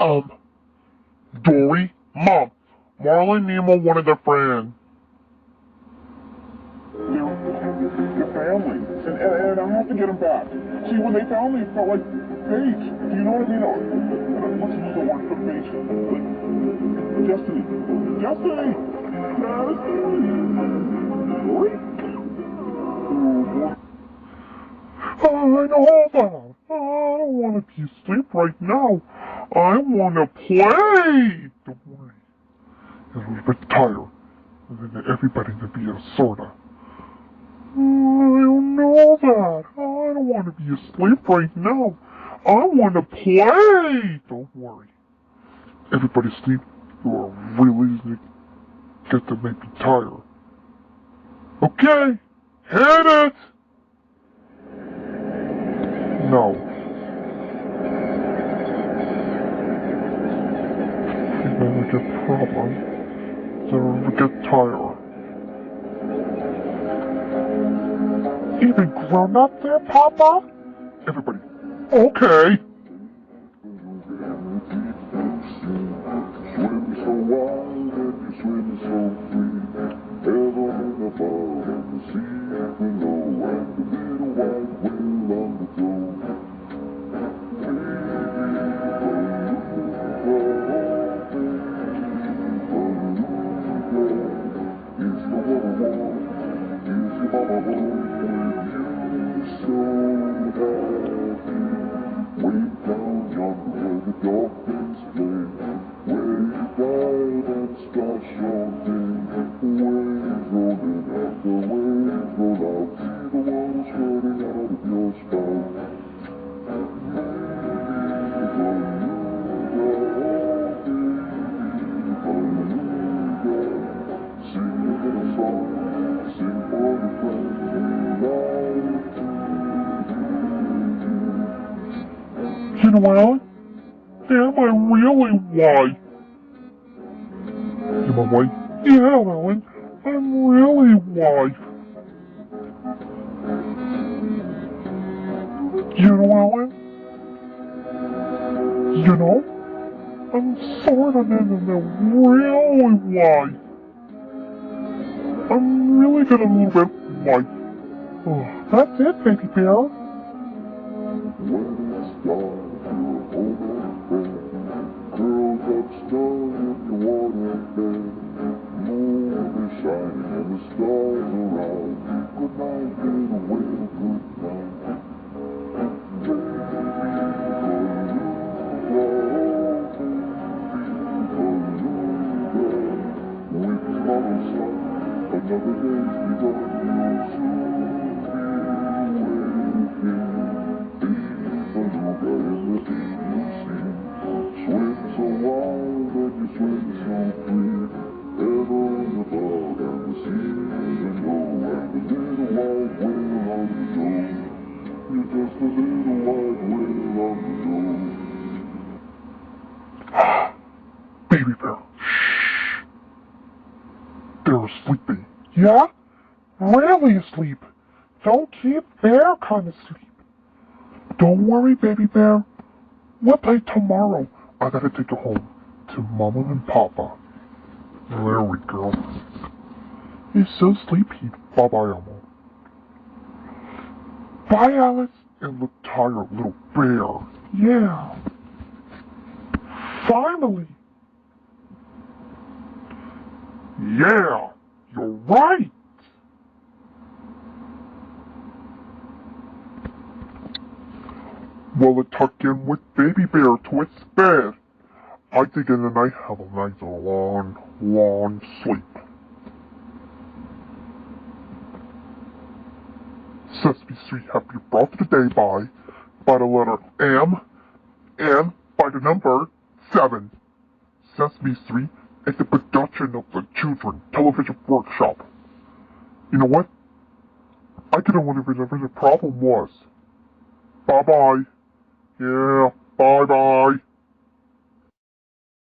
Um, Dory, Mom, Marley and Nemo wanted their friend. They're family, and I have to get them back. See, when they found me, it felt like fate. Do you know what I mean? Let's use the word for fate. Destiny. Destiny! I know that. I don't want to be asleep right now. I want to play. Don't worry. It'll get tired. And then everybody will be a soda. I don't know that. I don't want to be asleep right now. I want to play. Don't worry. Everybody sleep. You are really get to make me tired. Okay. Hit it. No. You're gonna get problem. They'll get tired. Even grown up there, Papa? Everybody. Okay. Swim so wild and you swim so free. Heaven above and the sea below, and the little white whale on the floor. Is the water warm? Is your mama home with you so happy? Way down yonder where the dolphins play, where you dive and splash all day. Waves rolling out, the waves roll out, see the water squirting out of your spout. You know, Alan? Am I really white? Am I white? Yeah, Alan. I'm really white. You know, Alan? You know? I'm sort of really white. I'm really getting a little bit white. Oh, that's it, baby bear. When it's dark, you're home and bed, curled up snug in your water bed. Moon is shining and the stars are out. Good night, little whale, good night. With tomorrow's sun, another day's begun. You'll soon be waking. Beluga in the evening sea, swim so wild and you swim so free. Heaven above and the sea below, and the little white whale on the shore. You're just a little white whale on the shore. Baby bear. Shh. They're sleeping. Yeah? Really asleep. Don't keep bear kind of sleep. Don't worry, baby bear. We'll play tomorrow. I gotta take you home to Mama and Papa. There we go. He's so sleepy. Bye-bye, Elmo. Bye, Alice. And look tired, little bear. Yeah. Finally. Yeah, you're right. Well, it tucked in with Baby Bear to its bed. I think in the night have a nice long, long sleep. Sesame Street happy brought to the day by the letter M and by the number 7. Sesame Street is the production of the Children Television Workshop. You know what? I didn't want to remember the problem was. Bye-bye. Yeah, bye-bye.